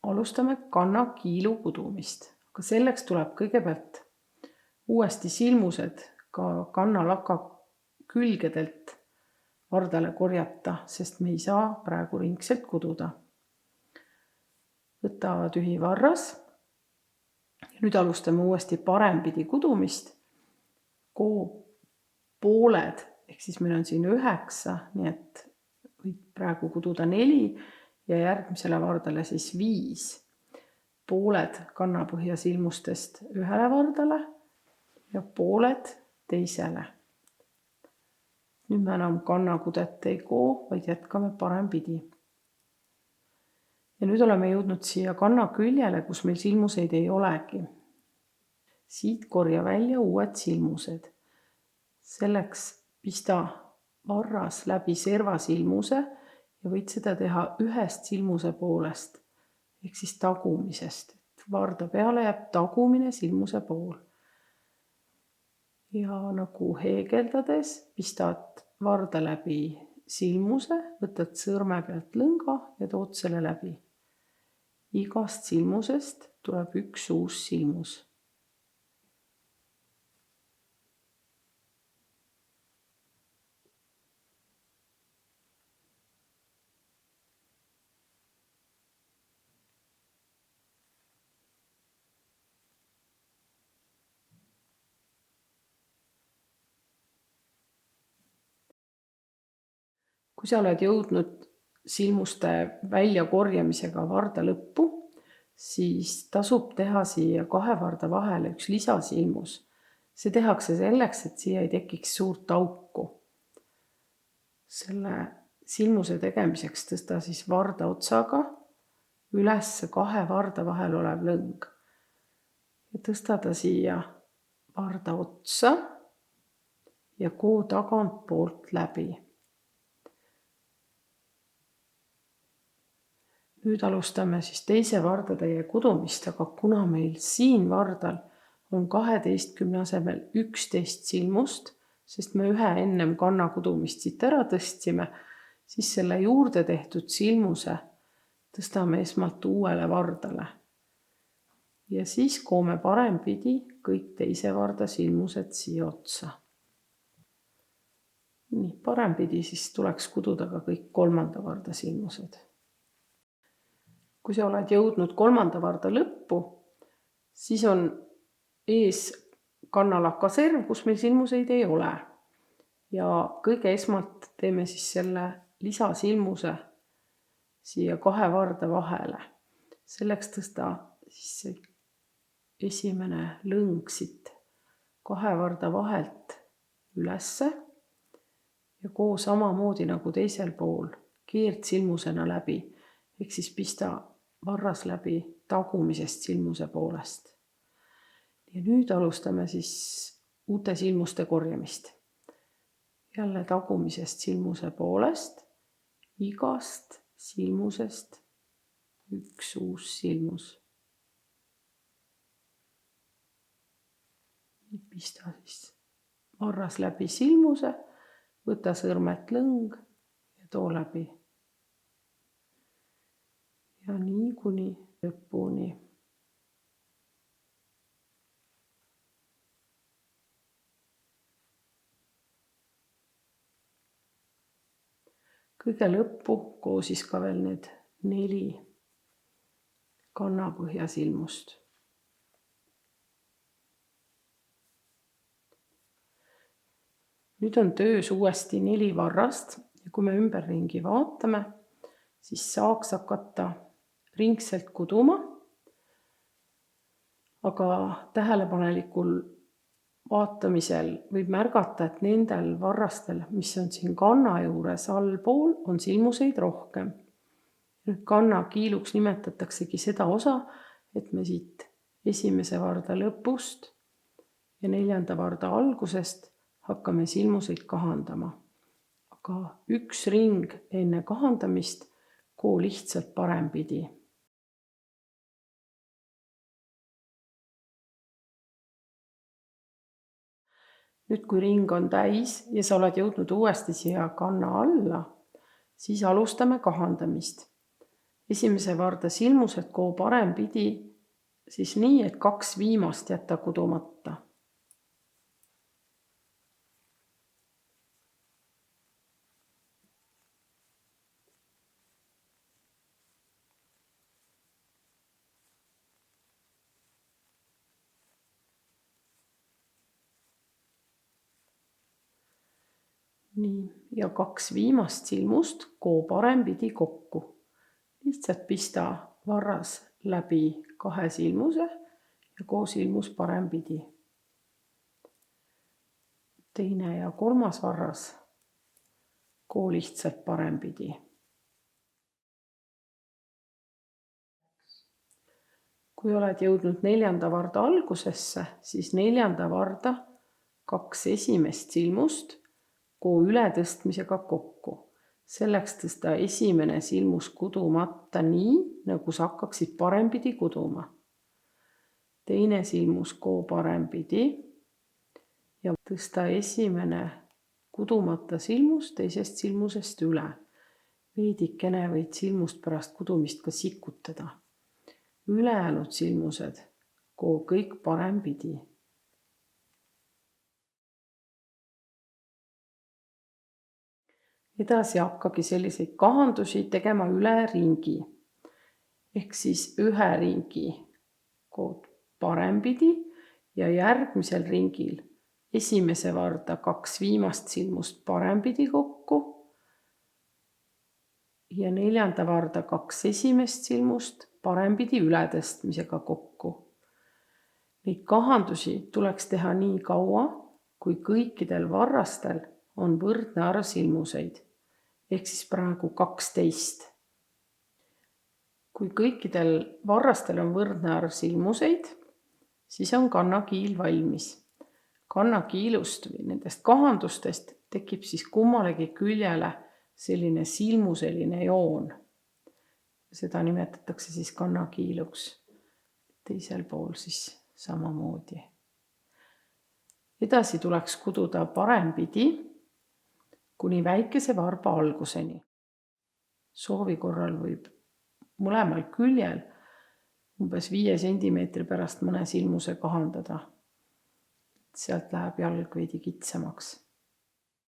alustame kannakiilu kudumist, aga selleks tuleb kõigepealt uuesti silmused ka kannalaka külgedelt vardale korjata, sest me ei saa praegu ringselt kududa. Võta tühi varras. Nüüd alustame uuesti parempidi kudumist. Koo pooled, ehk siis meil on siin 9, nii et võid praegu kududa 4 ja järgmisele vardale siis 5. Pooled kannapõhja silmustest ühele vardale ja pooled teisele. Nüüd me enam kannakudet ei koo, vaid jätkame parempidi. Ja nüüd oleme jõudnud siia kannaküljele, kus meil silmuseid ei olegi. Siit korja välja uued silmused. Selleks pista varras läbi servasilmuse ja võid seda teha ühest silmuse poolest, ehk siis tagumisest. Varda peale jääb tagumine silmuse pool. Ja nagu heegeldades pistad varda läbi silmuse, võtad sõrme pealt lõnga ja tood selle läbi. Igast silmusest tuleb üks uus silmus. Kui sa oled jõudnud silmuste väljakorjamisega varda lõppu, siis tasub teha siia 2 varda vahele üks lisasilmus. See tehakse selleks, et siia ei tekiks suurt auku. Selle silmuse tegemiseks tõsta siis varda otsaga üles 2 varda vahel olev lõng. Ja tõsta ta siia varda otsa ja koo tagant poolt läbi. Nüüd alustame siis teise vardatäie kudumist, aga kuna meil siin vardal on 12 asemel 11 silmust, sest me ühe ennem kannakudumist siit ära tõstsime, siis selle juurde tehtud silmuse tõstame esmalt uuele vardale. Ja siis koome parempidi kõik teise varda silmused siia otsa. Nii, parempidi siis tuleks kududa ka kõik 3. varda silmused. Kui sa oled jõudnud 3. varda lõppu, siis on ees kannalaka serv, kus meil silmuseid ei ole. Ja kõige esmalt teeme siis selle lisasilmuse siia 2 varda vahele. Selleks tõsta siis esimene lõng siit 2 varda vahelt ülesse ja koo samamoodi nagu teisel pool keerd silmusena läbi, ehk siis pista varras läbi tagumisest silmuse poolest. Ja nüüd alustame siis uute silmuste korjamist. Jälle tagumisest silmuse poolest, igast silmusest üks uus silmus. Pista siis varras läbi silmuse, võta sõrmet lõng ja too läbi. Ja nii kuni lõpuni. Kõige lõppu koo siis ka veel need 4 kannapõhja silmust. Nüüd on töös uuesti 4 varrast ja kui me ümberringi vaatame, siis saaks hakata ringselt kuduma, aga tähelepanelikul vaatamisel võib märgata, et nendel varrastel, mis on siin kanna juures allpool, on silmuseid rohkem. Nüüd kannakiiluks nimetataksegi seda osa, et me siit esimese varda lõpust ja 4. varda algusest hakkame silmuseid kahandama. Aga üks ring enne kahandamist koo lihtsalt parempidi. Nüüd kui ring on täis ja sa oled jõudnud uuesti siia kanna alla, siis alustame kahandamist. esimese varda silmused koo parempidi siis nii, et 2 viimast jätta kudumata. Nii, ja 2 viimast silmust koo parempidi kokku. Lihtsalt pista varras läbi 2 silmuse ja koo silmus parempidi. Teine ja kolmas varras koo lihtsalt parempidi. Kui oled jõudnud 4. varda algusesse, siis 4. varda 2 esimest silmust koo ületõstmisega kokku. Selleks tõsta esimene silmus kudumata nii, nagu sa hakkaksid parempidi kuduma. Teine silmus koo parempidi ja tõsta esimene kudumata silmus teisest silmusest üle. Veidikene võid silmust pärast kudumist ka sikutada. Ülejäänud silmused koo kõik parempidi. Edasi hakkagi selliseid kahandusi tegema üle ringi. Ehk siis ühe ringi kood parempidi ja järgmisel ringil esimese varda 2 viimast silmust parempidi kokku ja 4. varda 2 esimest silmust parempidi ületõstmisega kokku. Neid kahandusi tuleks teha nii kaua, kui kõikidel varrastel on võrdne arv silmuseid. Ehk siis praegu 12. Kui kõikidel varrastel on võrdne arv silmuseid, siis on kannakiil valmis. Kannakiilust või nendest kahandustest tekib siis kummalegi küljele selline silmuseline joon. Seda nimetatakse siis kannakiiluks. Teisel pool siis samamoodi. Edasi tuleks kududa parempidi kuni väikese varba alguseni. Soovi korral võib mõlemal küljel umbes 5 sentimeetri pärast mõne silmuse kahandada. Sealt läheb jalg veidi kitsamaks.